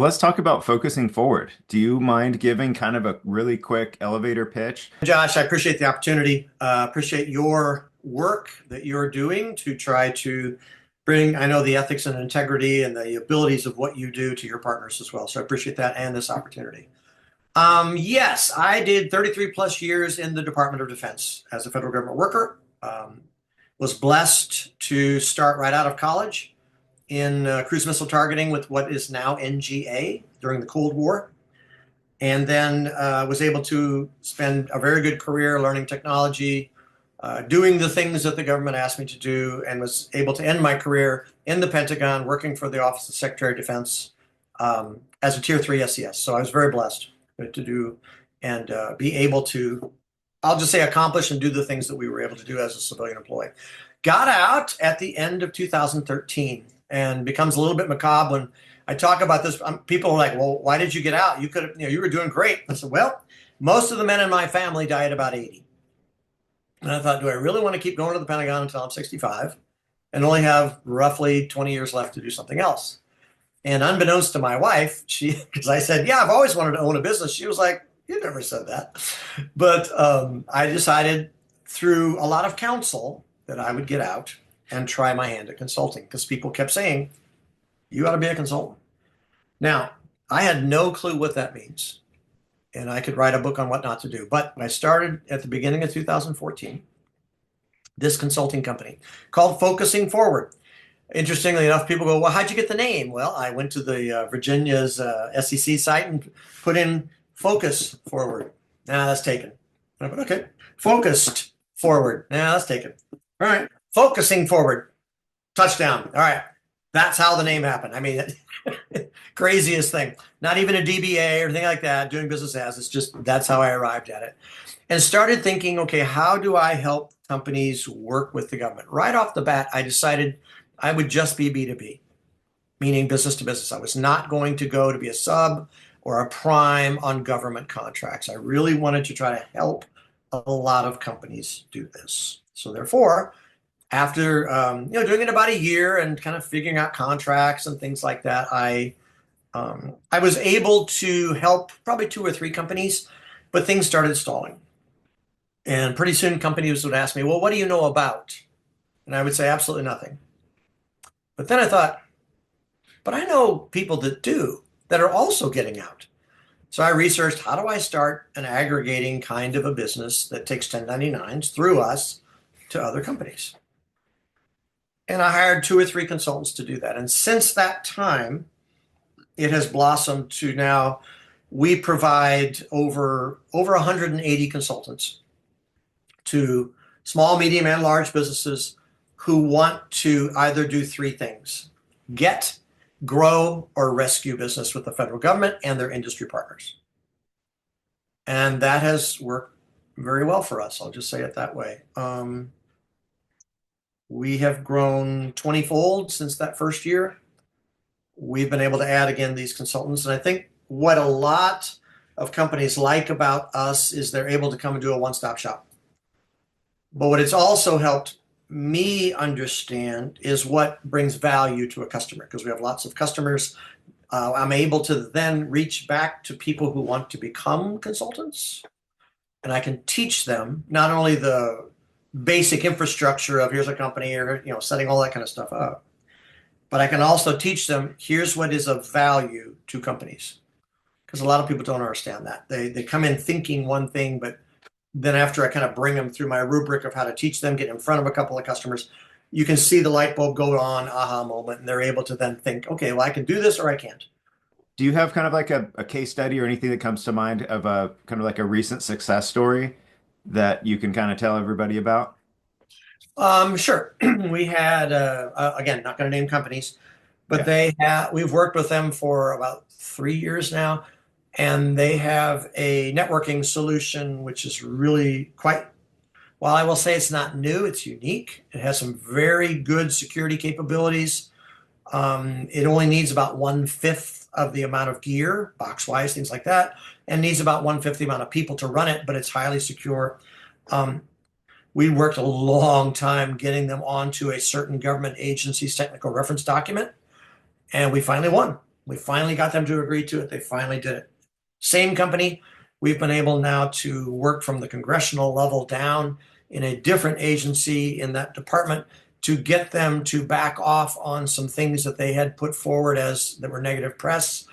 Let's talk about focusing forward. Do you mind giving kind of a really quick elevator pitch? Josh, I appreciate the opportunity. Appreciate your work that you're doing to try to bring, I know, the ethics and integrity and the abilities of what you do to your partners as well. So I appreciate that and this opportunity. Yes, I did 33 plus years in the Department of Defense as a federal government worker. Was blessed to start right out of college in cruise missile targeting with what is now NGA during the Cold War, and then was able to spend a very good career learning technology, doing the things that the government asked me to do, and was able to end my career in the Pentagon working for the Office of Secretary of Defense as a Tier 3 SES. So I was very blessed to do and be able to, I'll just say, accomplish and do the things that we were able to do as a civilian employee. Got out at the end of 2013 and becomes a little bit macabre when I talk about this. People are like, well, why did you get out? You could have, you were doing great. I said, well, most of the men in my family died at about 80. And I thought, do I really want to keep going to the Pentagon until I'm 65 and only have roughly 20 years left to do something else? And unbeknownst to my wife, because I said, yeah, I've always wanted to own a business. She was like, you never said that. But I decided through a lot of counsel that I would get out and try my hand at consulting because people kept saying, you ought to be a consultant. Now, I had no clue what that means, and I could write a book on what not to do. But I started at the beginning of 2014, this consulting company called Focusing Forward. Interestingly enough, people go, well, how'd you get the name? Well, I went to the Virginia's SEC site and put in Focus Forward. Now that's taken. I went, okay. Focused Forward. Now that's taken. All right. Focusing Forward. Touchdown. All right. That's how the name happened. I mean, craziest thing. Not even a DBA or anything like that, doing business as. It's just that's how I arrived at it. And started thinking, okay, how do I help companies work with the government? Right off the bat, I decided I would just be B2B, meaning business to business. I was not going to go to be a sub or a prime on government contracts. I really wanted to try to help a lot of companies do this. So therefore, after doing it about a year and kind of figuring out contracts and things like that, I was able to help probably 2 or 3 companies, but things started stalling. And pretty soon companies would ask me, well, what do you know about? And I would say absolutely nothing. But then I thought, but I know people that do, that are also getting out. So I researched, how do I start an aggregating kind of a business that takes 1099s through us to other companies? And I hired 2 or 3 consultants to do that. And since that time, it has blossomed to now we provide over 180 consultants to small, medium, and large businesses who want to either do 3 things: get, grow, or rescue business with the federal government and their industry partners. And that has worked very well for us. I'll just say it that way. We have grown 20-fold since that first year. We've been able to add again these consultants. And I think what a lot of companies like about us is they're able to come and do a one-stop shop. But what it's also helped me understand is what brings value to a customer, because we have lots of customers. I'm able to then reach back to people who want to become consultants, and I can teach them not only the basic infrastructure of here's a company or setting all that kind of stuff up, but I can also teach them here's what is of value to companies, because a lot of people don't understand that. They come in thinking one thing, but then after I kind of bring them through my rubric of how to teach them, get in front of a couple of customers, you can see the light bulb go on, aha moment, and they're able to then think, okay, well, I can do this or I can't. Do you have kind of like a case study or anything that comes to mind of a kind of like a recent success story that you can kind of tell everybody about? Sure. We had, again, not going to name companies, but Yeah. we've worked with them for about 3 years now, and they have a networking solution which is really quite, while I will say it's not new, it's unique. It has some very good security capabilities. It only needs about 1/5 of the amount of gear, box-wise, things like that, and needs about 1/5 the amount of people to run it, but it's highly secure. Um, we worked a long time getting them onto a certain government agency's technical reference document, and we finally won. We finally got them to agree to it. They finally did it. Same company, we've been able now to work from the congressional level down in a different agency in that department to get them to back off on some things that they had put forward as that were negative press,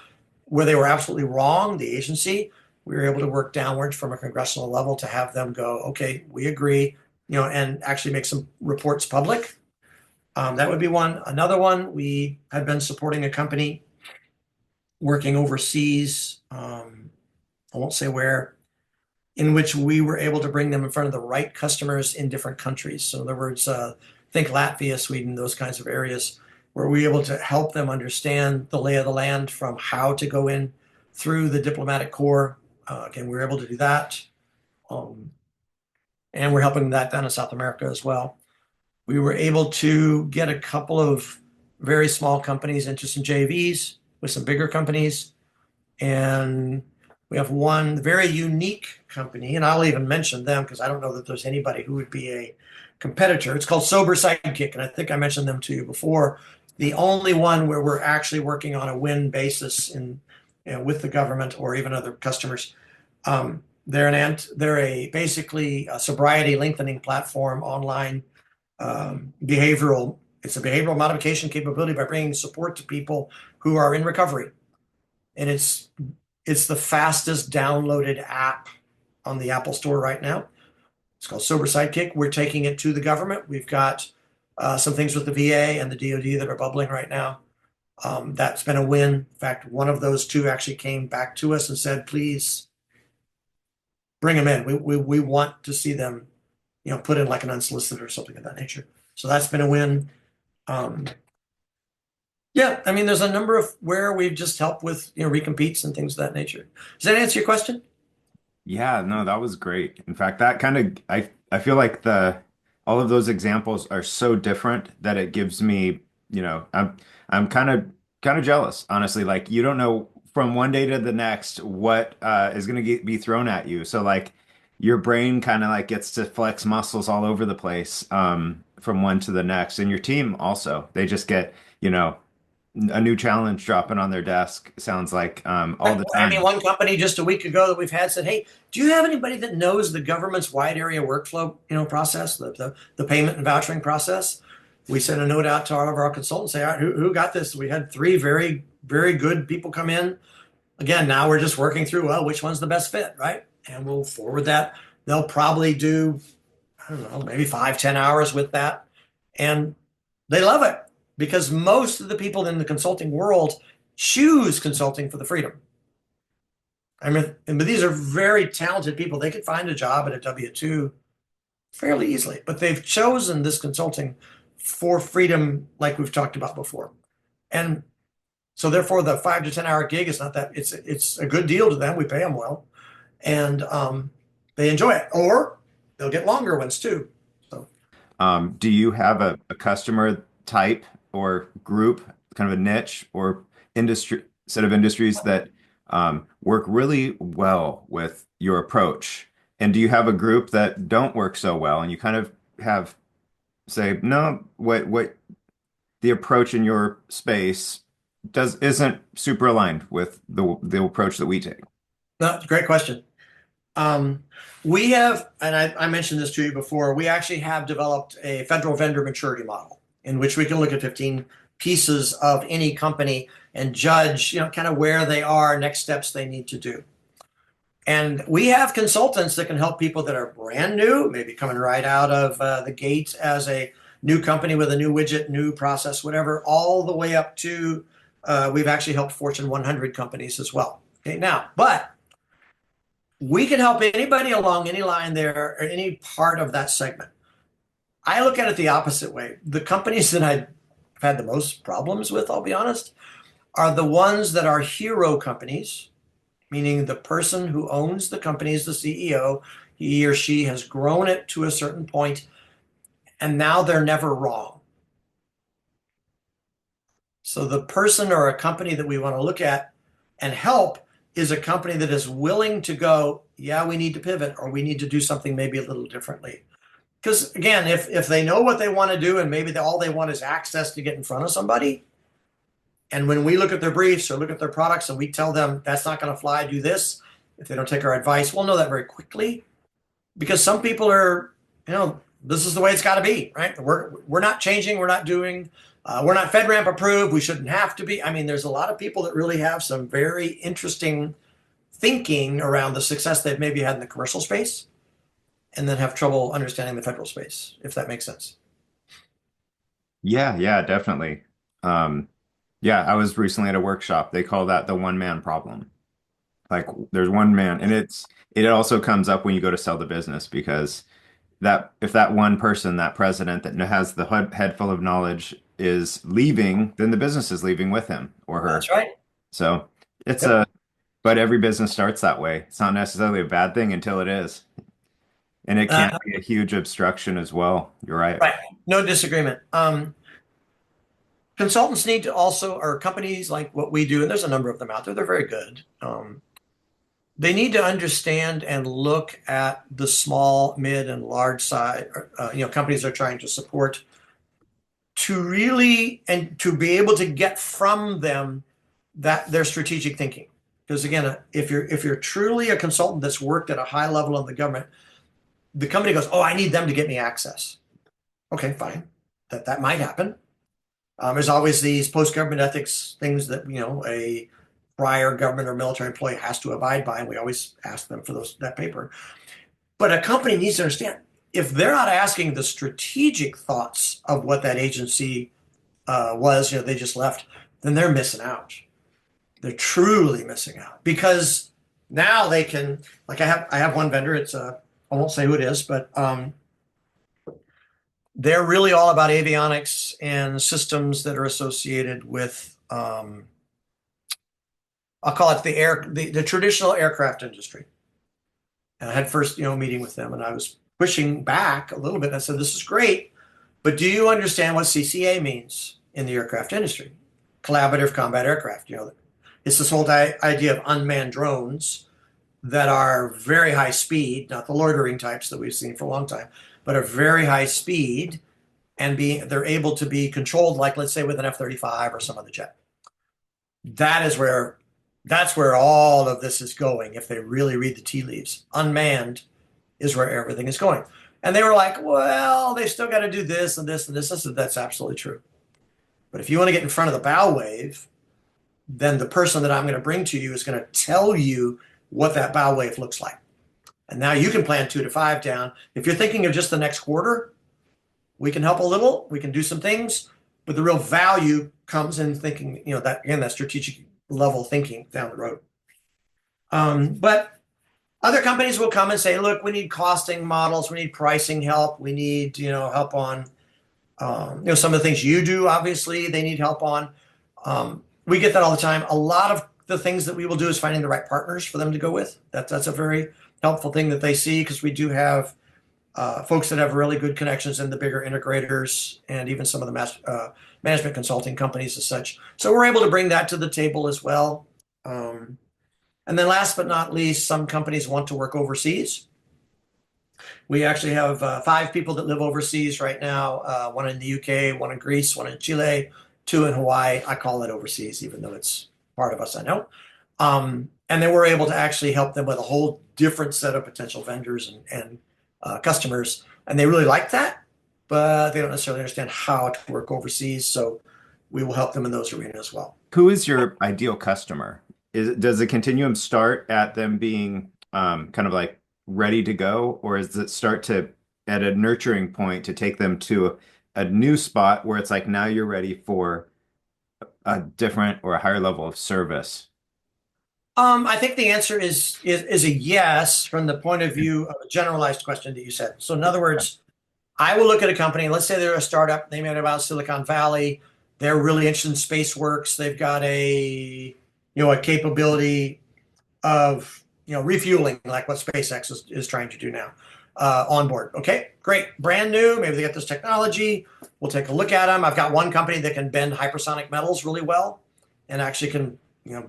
where they were absolutely wrong, the agency. We were able to work downwards from a congressional level to have them go, okay, we agree, and actually make some reports public. That would be one. Another one, we have been supporting a company working overseas. I won't say where, in which we were able to bring them in front of the right customers in different countries. So in other words, think Latvia, Sweden, those kinds of areas, where we were able to help them understand the lay of the land from how to go in through the diplomatic corps. Again, we were able to do that. And we're helping that down in South America as well. We were able to get a couple of very small companies into some JVs with some bigger companies. And we have one very unique company, and I'll even mention them because I don't know that there's anybody who would be a competitor. It's called Sober Sidekick, and I think I mentioned them to you before. The only one where we're actually working on a win basis with the government or even other customers. They're basically a sobriety lengthening platform online behavioral. It's a behavioral modification capability by bringing support to people who are in recovery, and it's the fastest downloaded app on the Apple Store right now. It's called Sober Sidekick. We're taking it to the government. We've got some things with the VA and the DoD that are bubbling right now. That's been a win. In fact, one of those two actually came back to us and said, please bring them in. We want to see them, put in like an unsolicited or something of that nature. So that's been a win. Yeah, I mean, there's a number of where we've just helped with, recompetes and things of that nature. Does that answer your question? Yeah, no, that was great. In fact, that kind of I feel like the all of those examples are so different that it gives me, I'm kind of jealous, honestly. Like you don't know from one day to the next what is going to be thrown at you. So like your brain kind of like gets to flex muscles all over the place from one to the next, and your team also. They just get, a new challenge dropping on their desk, sounds like all the I mean, time. one company just a week ago that we've had said, "Hey, do you have anybody that knows the government's wide area workflow, process, the payment and vouchering process?" We sent a note out to all of our consultants, say, "All right, who got this?" We had three very, very good people come in. Again, now we're just working through, well, which one's the best fit, right? And we'll forward that. They'll probably do, I don't know, maybe 5, 10 hours with that, and they love it because most of the people in the consulting world choose consulting for the freedom. I mean, but these are very talented people. They could find a job at a W-2 fairly easily, but they've chosen this consulting for freedom, like we've talked about before. And so therefore the 5 to 10 hour gig is not that it's a good deal to them. We pay them well, and they enjoy it, or they'll get longer ones too. So Do you have a customer type or group, kind of a niche or industry set of industries that work really well with your approach? And do you have a group that don't work so well and you kind of have say, no, what the approach in your space does isn't super aligned with the approach that we take? no, it's a great question. Um, we have, and I mentioned this to you before, we actually have developed a federal vendor maturity model in which we can look at 15 pieces of any company and judge, kind of where they are, next steps they need to do. And we have consultants that can help people that are brand new, maybe coming right out of the gate as a new company with a new widget, new process, whatever, all the way up to we've actually helped Fortune 100 companies as well. Okay, now, but we can help anybody along any line there or any part of that segment. I look at it the opposite way. The companies that I've had the most problems with, I'll be honest, are the ones that are hero companies, meaning the person who owns the company is the CEO. He or she has grown it to a certain point, and now they're never wrong. So the person or a company that we want to look at and help is a company that is willing to go, yeah, we need to pivot or we need to do something maybe a little differently. Because again, if they know what they want to do and maybe all they want is access to get in front of somebody, And when we look at their briefs or look at their products and we tell them that's not going to fly, do this, if they don't take our advice, we'll know that very quickly because some people are, this is the way it's got to be, right? We're not changing, we're not doing, we're not FedRAMP approved, we shouldn't have to be. I mean, there's a lot of people that really have some very interesting thinking around the success they've maybe had in the commercial space and then have trouble understanding the federal space, if that makes sense. Yeah, yeah, definitely. Um, yeah, I was recently at a workshop. They call that the one man problem. Like there's one man, and it also comes up when you go to sell the business because that if that one person, that president that has the head full of knowledge is leaving, then the business is leaving with him or That's her. right. So it's Yep. but every business starts that way. It's not necessarily a bad thing until it is. And it can Uh, be a huge obstruction as well. You're right. right. No disagreement. Consultants need to also, or companies like what we do, and there's a number of them out there, they're very good. They need to understand and look at the small, mid, and large size, companies they're trying to support to really and to be able to get from them that their strategic thinking. Because again, if you're truly a consultant that's worked at a high level in the government, the company goes, "Oh, I need them to get me access." Okay, fine, that might happen. There's always these post-government ethics things that a prior government or military employee has to abide by, and we always ask them for that paper. But a company needs to understand if they're not asking the strategic thoughts of what that agency was, they just left, then they're missing out. They're truly missing out because now they can, like I have one vendor. It's I won't say who it is, but they're really all about avionics and systems that are associated with I'll call it the traditional aircraft industry. And I had first meeting with them, and I was pushing back a little bit. And I said, "This is great, but do you understand what CCA means in the aircraft industry? Collaborative combat aircraft. It's this whole idea of unmanned drones that are very high speed, not the loitering types that we've seen for a long time, but are very high speed and they're able to be controlled, like let's say with an F-35 or some other jet. That is where that's where all of this is going. If they really read the tea leaves, unmanned is where everything is going." And they were like, "Well, they still got to do this and this and this." I said, "That's absolutely true. But if you want to get in front of the bow wave, then the person that I'm going to bring to you is going to tell you what that bow wave looks like. And now you can plan 2 to 5 down. If you're thinking of just the next quarter, we can help a little. We can do some things, but the real value comes in thinking, that again, that strategic level thinking down the road. But other companies will come and say, "Look, we need costing models, we need pricing help, we need help on some of the things you do. Obviously, they need help on." We get that all the time. A lot of the things that we will do is finding the right partners for them to go with. That's a very helpful thing that they see because we do have folks that have really good connections in the bigger integrators and even some of the management consulting companies as such. So we're able to bring that to the table as well. And then last but not least, some companies want to work overseas. We actually have 5 people that live overseas right now, one in the UK, one in Greece, one in Chile, 2 in Hawaii. I call it overseas, even though it's part of us, I know. And then we're able to actually help them with a whole different set of potential vendors and customers. And they really like that, but they don't necessarily understand how to work overseas. So we will help them in those arenas as well. Who is your ideal customer? Does the continuum start at them being kind of like ready to go, or does it start to at a nurturing point to take them to a new spot where it's like now you're ready for a different or a higher level of service? I think the answer is a yes from the point of view of a generalized question that you said. So in other words, I will look at a company, let's say they're a startup, they made it out of Silicon Valley, they're really interested in SpaceWorks, they've got a capability of refueling like what SpaceX is trying to do now on board. Okay, great, brand new, maybe they got this technology, we'll take a look at them. I've got one company that can bend hypersonic metals really well and actually can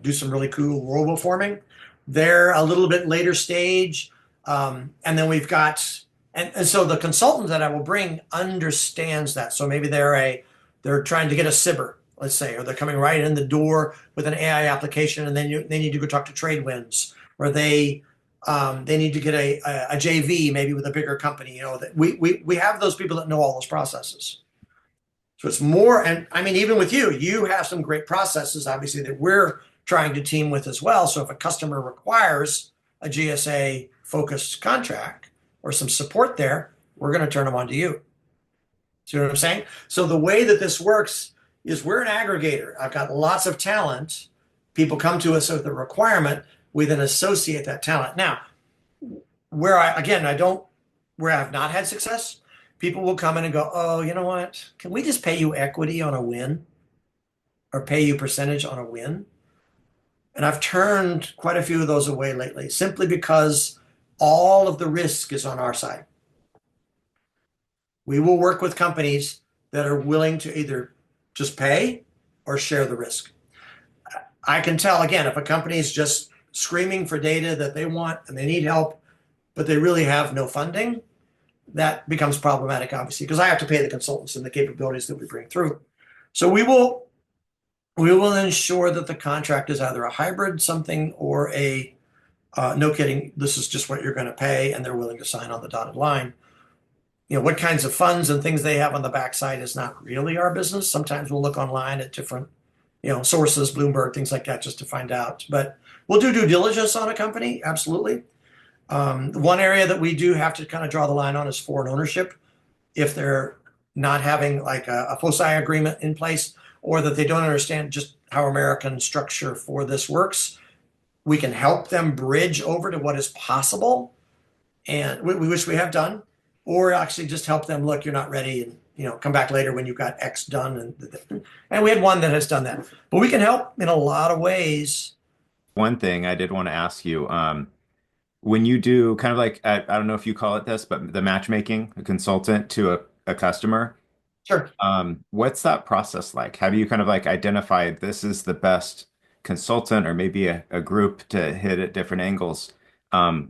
do some really cool roboforming. They're a little bit later stage. And then we've got, and so the consultant that I will bring understands that. So maybe they're trying to get a SIBR let's say, or they're coming right in the door with an AI application, and then they need to go talk to trade winds, or they need to get a JV maybe with a bigger company. That we have those people that know all those processes. So it's more, and I mean, even with you, you have some great processes, obviously, that we're trying to team with as well. So if a customer requires a GSA focused contract or some support there, we're going to turn them on to you. See what I'm saying? So the way that this works is we're an aggregator. I've got lots of talent. People come to us with a requirement. We then associate that talent. Now, again, where I've not had success, people will come in and go, oh, you know what? Can we just pay you equity on a win or pay you percentage on a win? And I've turned quite a few of those away lately simply because all of the risk is on our side. We will work with companies that are willing to either just pay or share the risk. I can tell, again, if a company is just screaming for data that they want and they need help, but they really have no funding, that becomes problematic, obviously, because I have to pay the consultants and the capabilities that we bring through. So we will ensure that the contract is either a hybrid something or a no kidding, this is just what you're going to pay, and they're willing to sign on the dotted line. What kinds of funds and things they have on the backside is not really our business. Sometimes we'll look online at different, sources, Bloomberg, things like that, just to find out. But we'll do due diligence on a company, absolutely. One area that we do have to kind of draw the line on is foreign ownership. If they're not having like a foci agreement in place, or that they don't understand just how American structure for this works, we can help them bridge over to what is possible, and we wish we have done, or actually just help them, look, you're not ready, and come back later when you've got X done, and we had one that has done that. But we can help in a lot of ways. One thing I did want to ask you, when you do kind of like, I don't know if you call it this, but the matchmaking, a consultant to a customer, Sure. what's that process like? How do you kind of like identify this is the best consultant or maybe a group to hit at different angles?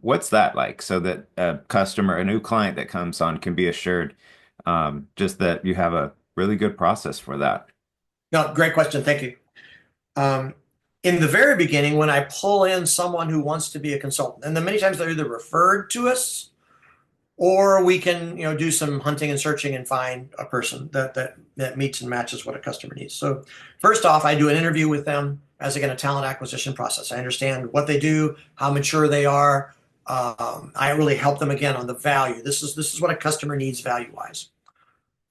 What's that like so that a customer, a new client that comes on can be assured just that you have a really good process for that? No, great question. Thank you. Um, in the very beginning, when I pull in someone who wants to be a consultant, and then many times they're either referred to us, or we can do some hunting and searching and find a person that meets and matches what a customer needs. So first off, I do an interview with them as again a talent acquisition process. I understand what they do, how mature they are. I really help them again on the value. This is what a customer needs value wise.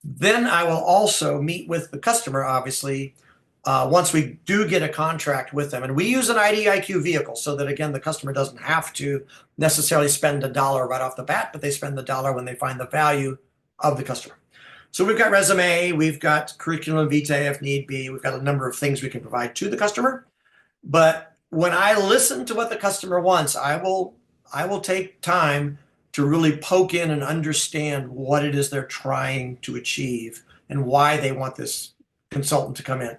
Then I will also meet with the customer, obviously, once we do get a contract with them. And we use an IDIQ vehicle so that, again, the customer doesn't have to necessarily spend a dollar right off the bat, but they spend the dollar when they find the value of the customer. So we've got resume, we've got curriculum vitae if need be, we've got a number of things we can provide to the customer. But when I listen to what the customer wants, I will take time to really poke in and understand what it is they're trying to achieve and why they want this consultant to come in.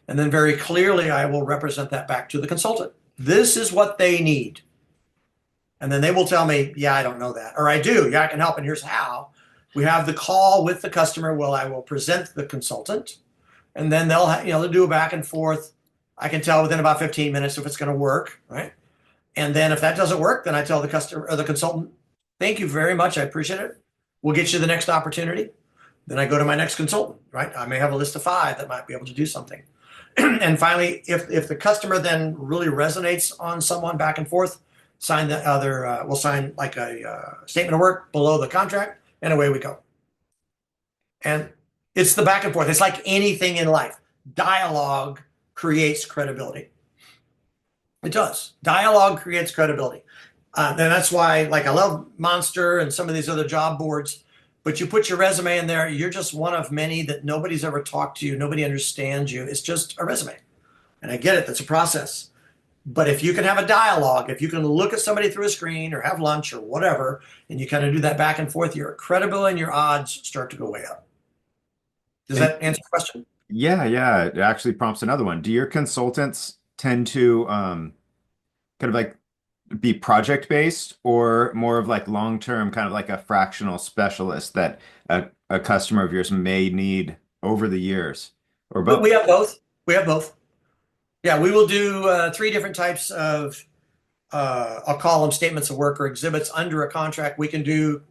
And then very clearly, I will represent that back to the consultant. This is what they need. And then they will tell me, yeah, I don't know that. Or I do. Yeah, I can help. And here's how. We have the call with the customer. Well, I will present the consultant. And then they'll do a back and forth. I can tell within about 15 minutes if it's going to work, right? And then if that doesn't work, then I tell the customer or the consultant, thank you very much. I appreciate it. We'll get you the next opportunity. Then I go to my next consultant, right? I may have a list of 5 that might be able to do something. And finally, if the customer then really resonates on someone back and forth, we'll sign like a statement of work below the contract, and away we go. And it's the back and forth. It's like anything in life. Dialogue creates credibility. It does. Dialogue creates credibility. And that's why, like, I love Monster and some of these other job boards, but you put your resume in there, you're just one of many that nobody's ever talked to you. Nobody understands you. It's just a resume. And I get it. That's a process. But if you can have a dialogue, if you can look at somebody through a screen or have lunch or whatever, and you kind of do that back and forth, your credibility and your odds start to go way up. Does And that answer the question? yeah, yeah, it actually prompts another one. Do your consultants tend to kind of like be project based or more of like long term, kind of like a fractional specialist that a customer of yours may need over the years? or We both? have both. We have both. Yeah, we will do three different types of, I'll call them statements of work or exhibits under a contract. We can do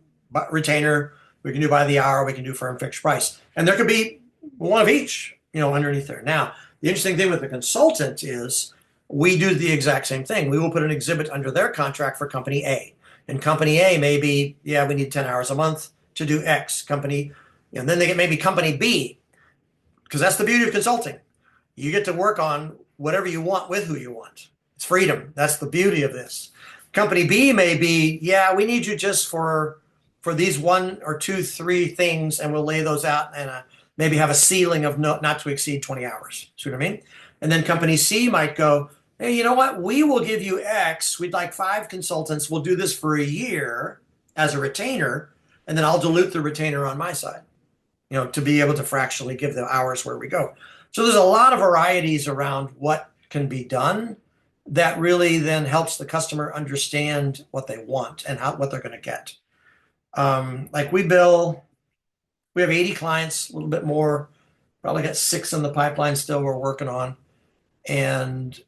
retainer, we can do by the hour, we can do firm fixed price. And there could be one of each, underneath there. Now, the interesting thing with the consultant is we do the exact same thing. We will put an exhibit under their contract for company A. And company A may be, yeah, we need 10 hours a month to do X company. And then they get maybe company B, because that's the beauty of consulting. You get to work on whatever you want with who you want. It's freedom. That's the beauty of this. Company B may be, yeah, we need you just for these one or two, three things, and we'll lay those out and maybe have a ceiling of not to exceed 20 hours. See what I mean? And then company C might go, hey, you know what? We will give you X. We'd like 5 consultants. We'll do this for a year as a retainer, and then I'll dilute the retainer on my side, to be able to fractionally give the hours where we go. So there's a lot of varieties around what can be done that really then helps the customer understand what they want and what they're going to get. Like we have 80 clients, a little bit more, probably got 6 in the pipeline still we're working on. And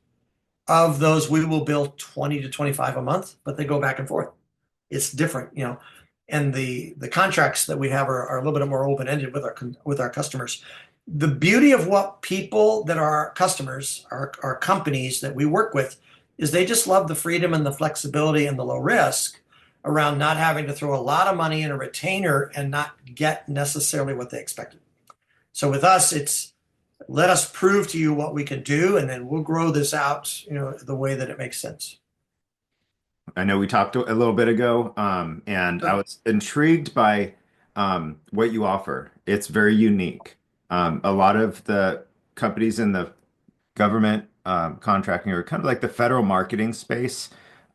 of those, we will bill 20 to 25 a month, but they go back and forth. It's different. And the contracts that we have are a little bit more open-ended with our customers. The beauty of what people that are our customers, our companies that we work with, is they just love the freedom and the flexibility and the low risk around not having to throw a lot of money in a retainer and not get necessarily what they expected. So with us, it's let us prove to you what we can do, and then we'll grow this out, the way that it makes sense. I know we talked a little bit ago, and I Sure. was intrigued by what you offer. It's very unique. A lot of the companies in the government contracting or kind of like the federal marketing space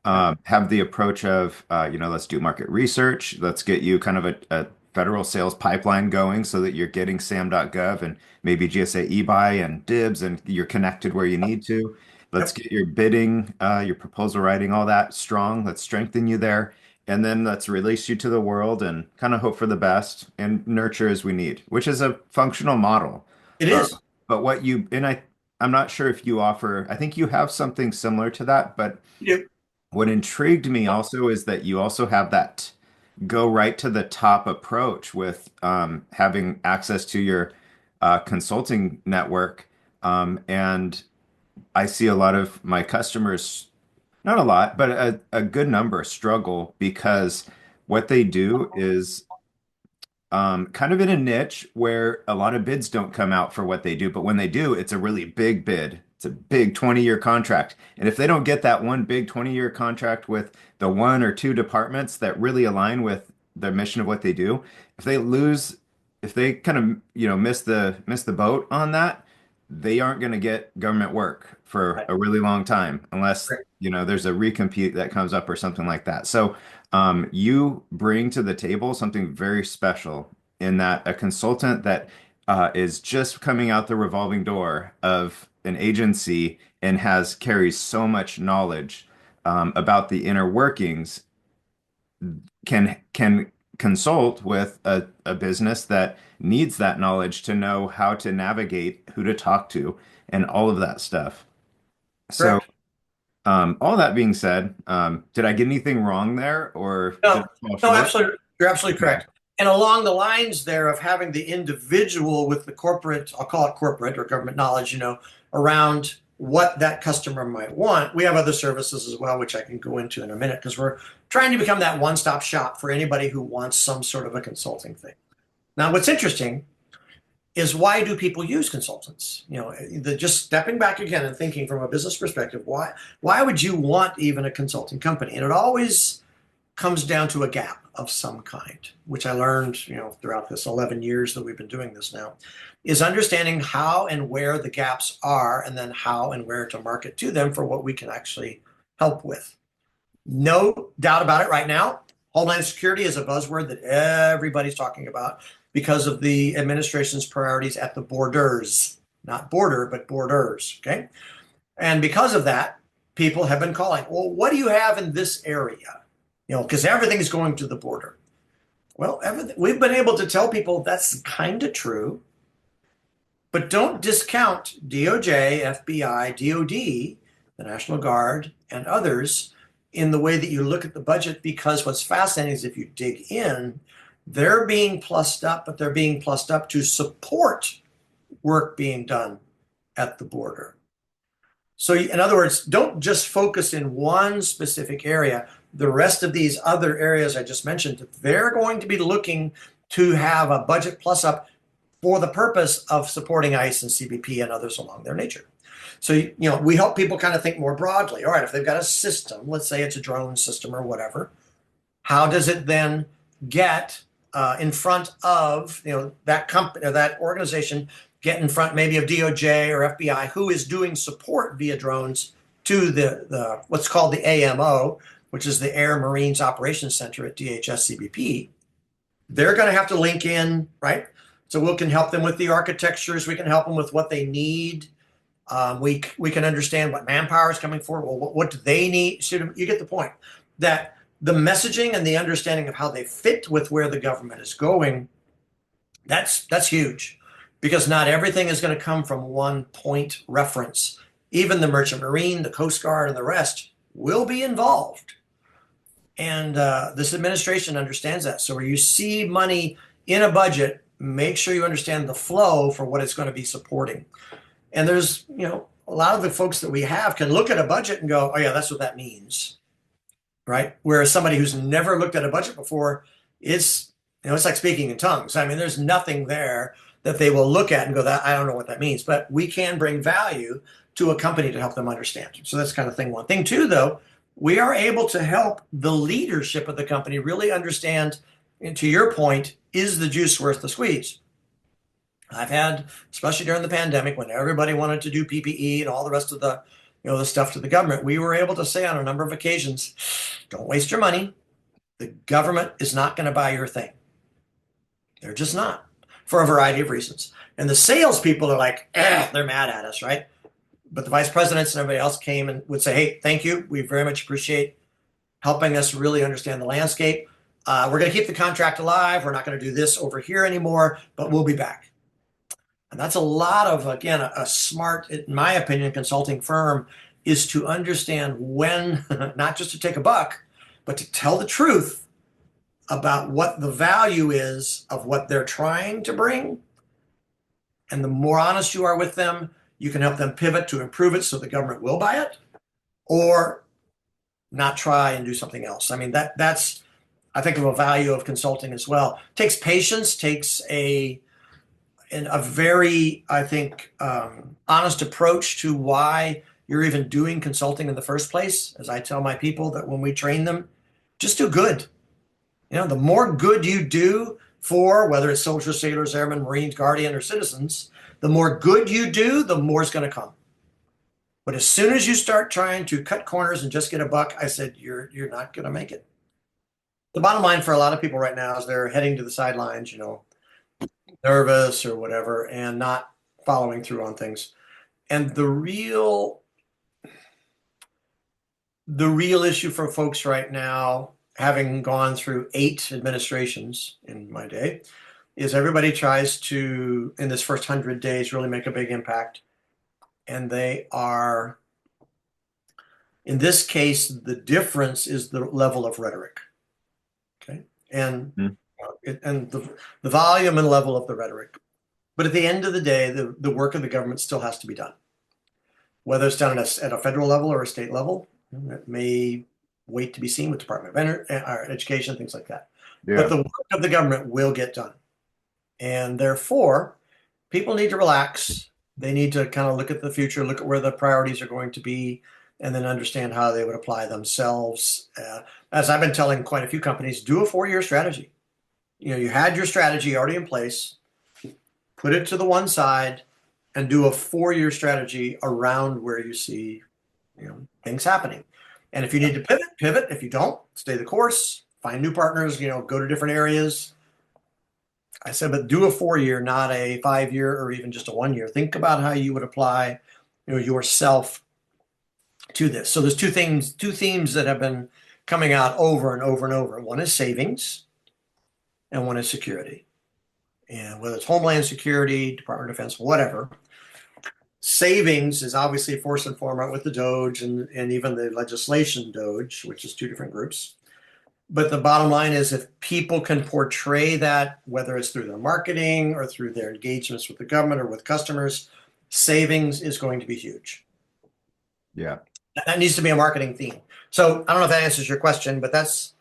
have the approach of, let's do market research. Let's get you kind of a federal sales pipeline going so that you're getting SAM.gov and maybe GSA eBuy and DIBS and you're connected where you need to. Let's Yep. get your bidding, your proposal writing, all that strong. Let's strengthen you there. And then let's release you to the world and kind of hope for the best and nurture as we need, which is a functional model. It Uh, is. but I'm not sure if you offer, I think you have something similar to that, but You what intrigued me also is that you also have that go right to the top approach with having access to your consulting network. And I see a lot of my customers, not a lot, but a good number struggle because what they do is kind of in a niche where a lot of bids don't come out for what they do, but when they do, it's a really big bid. It's a big 20-year contract. And if they don't get that one big 20-year contract with the one or two departments that really align with the mission of what they do, if they lose, if they kind of, miss the boat on that, they aren't going to get government work for right. a really long time unless, Right. there's a recompete that comes up or something like that. So you bring to the table something very special in that a consultant that is just coming out the revolving door of an agency and has carries so much knowledge about the inner workings can consult with a business that needs that knowledge to know how to navigate, who to talk to, and all of that stuff. So Correct. all that being said, did I get anything wrong there, or did No, I fall no, short? absolutely. You're absolutely Okay. correct. And along the lines there of having the individual with the corporate, I'll call it corporate or government knowledge, around what that customer might want, we have other services as well, which I can go into in a minute because we're trying to become that one-stop shop for anybody who wants some sort of a consulting thing. Now, what's interesting is why do people use consultants? Just stepping back again and thinking from a business perspective, why would you want even a consulting company? And it always comes down to a gap of some kind, which I learned, throughout this 11 years that we've been doing this now, is understanding how and where the gaps are, and then how and where to market to them for what we can actually help with. No doubt about it right now. Homeland security is a buzzword that everybody's talking about because of the administration's priorities at the borders, not border, but borders. Okay. And because of that, people have been calling, well, what do you have in this area? Because everything's going to the border. Well, we've been able to tell people that's kind of true, But don't discount DOJ, FBI, DOD, the National Guard, and others in the way that you look at the budget, because what's fascinating is if you dig in, they're being plussed up, but they're being plussed up to support work being done at the border. So, in other words, don't just focus in one specific area. The rest of these other areas I just mentioned, they're going to be looking to have a budget plus up for the purpose of supporting ICE and CBP and others along their nature. So, we help people kind of think more broadly. All right, if they've got a system, let's say it's a drone system or whatever, how does it then get in front of that company or that organization, get in front maybe of DOJ or FBI, who is doing support via drones to the what's called the AMO, which is the Air Marines Operations Center at DHS CBP. They're going to have to link in, right? So we can help them with the architectures. We can help them with what they need. We can understand what manpower is coming for. Well, what do they need? So you get the point that the messaging and the understanding of how they fit with where the government is going, that's huge, because not everything is going to come from one point reference. Even the Merchant Marine, the Coast Guard, and the rest will be involved. And this administration understands that. So where you see money in a budget, make sure you understand the flow for what it's going to be supporting. And there's, a lot of the folks that we have can look at a budget and go, oh yeah, that's what that means, right? Whereas somebody who's never looked at a budget before, it's like speaking in tongues. I mean, there's nothing there that they will look at and go, that I don't know what that means. But we can bring value to a company to help them understand. So that's kind of thing one. Thing two, though, we are able to help the leadership of the company really understand, and to your point, is the juice worth the squeeze? I've had, especially during the pandemic, when everybody wanted to do PPE and all the rest of the, the stuff to the government, we were able to say on a number of occasions, don't waste your money. The government is not going to buy your thing. They're just not, for a variety of reasons. And the salespeople are like, they're mad at us, right? But the vice presidents and everybody else came and would say, hey, thank you. We very much appreciate helping us really understand the landscape. We're going to keep the contract alive. We're not going to do this over here anymore, but we'll be back. And that's a lot of, again, a smart, in my opinion, consulting firm is to understand when, not just to take a buck, but to tell the truth about what the value is of what they're trying to bring. And the more honest you are with them, you can help them pivot to improve it so the government will buy it, or not try and do something else. I mean, that's, I think, of a value of consulting as well. It takes patience, takes a very, I think, honest approach to why you're even doing consulting in the first place. As I tell my people that when we train them, just do good. The more good you do for whether it's soldiers, sailors, airmen, Marines, Guardian, or citizens, the more good you do, the more is going to come. But as soon as you start trying to cut corners and just get a buck, I said, you're not going to make it. The bottom line for a lot of people right now is they're heading to the sidelines, nervous or whatever, and not following through on things. And the real issue for folks right now, having gone through 8 administrations in my day, is everybody tries to, in this first 100 days, really make a big impact. And they are, in this case, the difference is the level of rhetoric. Okay. And the volume and level of the rhetoric. But at the end of the day, the work of the government still has to be done. Whether it's done at a federal level or a state level, it may wait to be seen with Department of Education, things like that. Yeah. But the work of the government will get done. And therefore, people need to relax. They need to kind of look at the future, look at where the priorities are going to be, and then understand how they would apply themselves. As I've been telling quite a few companies, do a 4-year strategy. You had your strategy already in place, put it to the one side, and do a 4-year strategy around where you see things happening. And if you need to pivot. If you don't, stay the course, find new partners, go to different areas. I said, but do a 4-year, not a 5-year or even just a 1-year. Think about how you would apply yourself to this. So there's two themes that have been coming out over and over and over. One is savings and one is security. and whether it's Homeland Security, Department of Defense, whatever. Savings is obviously first and foremost with the Doge and even the legislation Doge, which is two different groups. But the bottom line is if people can portray that, whether it's through their marketing or through their engagements with the government or with customers, savings is going to be huge. Yeah. That needs to be a marketing theme. So I don't know if that answers your question, but that's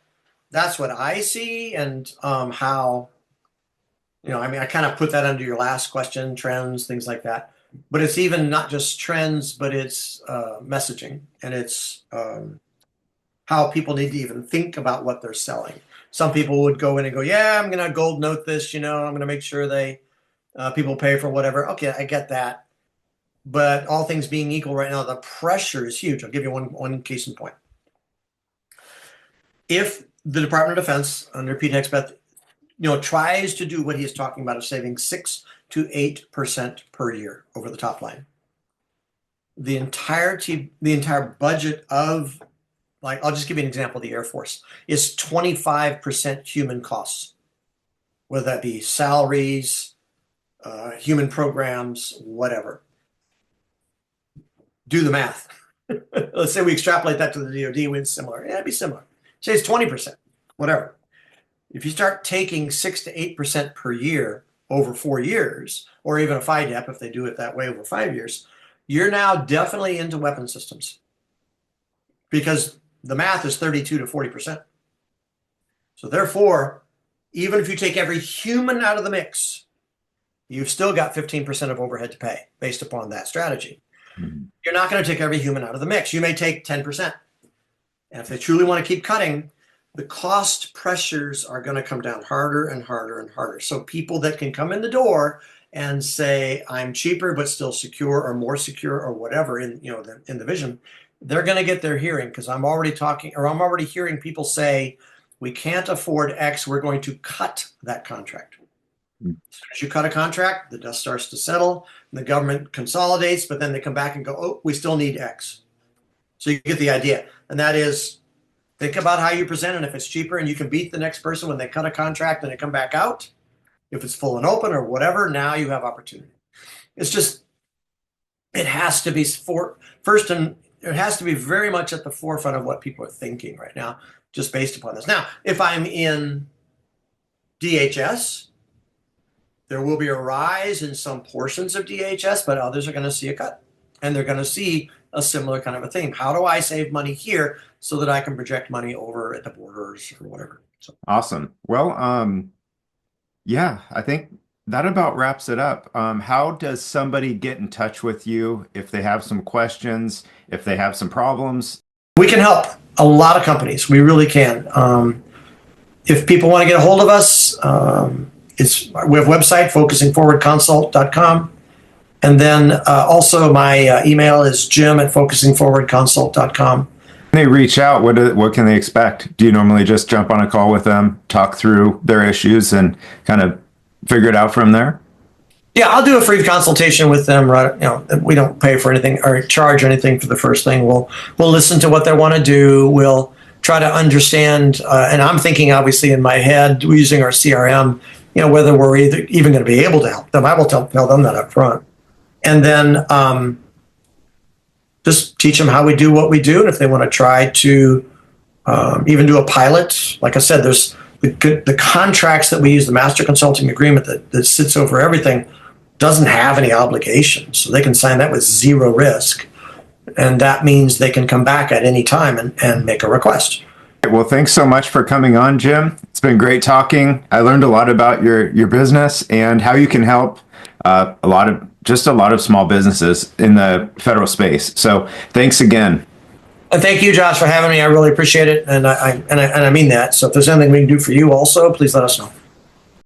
what I see, and how, I mean, I kind of put that under your last question, trends, things like that. But it's even not just trends, but it's messaging, and it's how people need to even think about what they're selling. Some people would go in and go, yeah, I'm going to gold note this, I'm going to make sure people pay for whatever. Okay, I get that. But all things being equal right now, the pressure is huge. I'll give you one case in point. If the Department of Defense under Pete Hegseth, tries to do what he is talking about of saving 6 to 8% per year over the top line, the entire budget of, like, I'll just give you an example, the Air Force is 25% human costs, whether that be salaries, human programs, whatever. Do the math. Let's say we extrapolate that to the DoD, wins similar. Yeah, it'd be similar. Say it's 20%, whatever. If you start taking 6 to 8% per year over 4 years, or even a FIDEP if they do it that way over 5 years, you're now definitely into weapon systems, because the math is 32 to 40%. So therefore, even if you take every human out of the mix, you've still got 15% of overhead to pay based upon that strategy. Mm-hmm. You're not going to take every human out of the mix. You may take 10%. And if they truly want to keep cutting, the cost pressures are going to come down harder and harder and harder. So people that can come in the door and say, I'm cheaper but still secure, or more secure, or whatever in the vision, they're going to get their hearing, because I'm already hearing people say, we can't afford X, we're going to cut that contract. As soon as you cut a contract, the dust starts to settle, and the government consolidates, but then they come back and go, oh, we still need X. So you get the idea. And that is, think about how you present it. If it's cheaper and you can beat the next person when they cut a contract and they come back out, if it's full and open or whatever, now you have opportunity. It's just, it has to be first, and it has to be very much at the forefront of what people are thinking right now, just based upon this. Now, if I'm in DHS, there will be a rise in some portions of DHS, but others are going to see a cut, and they're going to see a similar kind of a thing. How do I save money here so that I can project money over at the borders or whatever? So. Awesome. Well, yeah, I think that about wraps it up. How does somebody get in touch with you if they have some questions, if they have some problems? We can help a lot of companies. We really can. If people want to get a hold of us, we have a website, focusingforwardconsult.com. And then also my email is jim@focusingforwardconsult.com. When they reach out, what can they expect? Do you normally just jump on a call with them, talk through their issues, and kind of figure it out from there? Yeah, I'll do a free consultation with them. Right, we don't pay for anything or charge anything for the first thing. We'll listen to what they want to do. We'll try to understand, and I'm thinking obviously in my head using our CRM, whether we're even going to be able to help them. I will tell them that up front. And then just teach them how we do what we do. And if they want to try to even do a pilot, like I said, there's the contracts that we use, the master consulting agreement that sits over everything, doesn't have any obligations. So they can sign that with zero risk. And that means they can come back at any time and make a request. Well, thanks so much for coming on, Jim. It's been great talking. I learned a lot about your business and how you can help a lot of small businesses in the federal space. So thanks again. And thank you, Josh, for having me. I really appreciate it. And I mean that. So if there's anything we can do for you also, please let us know.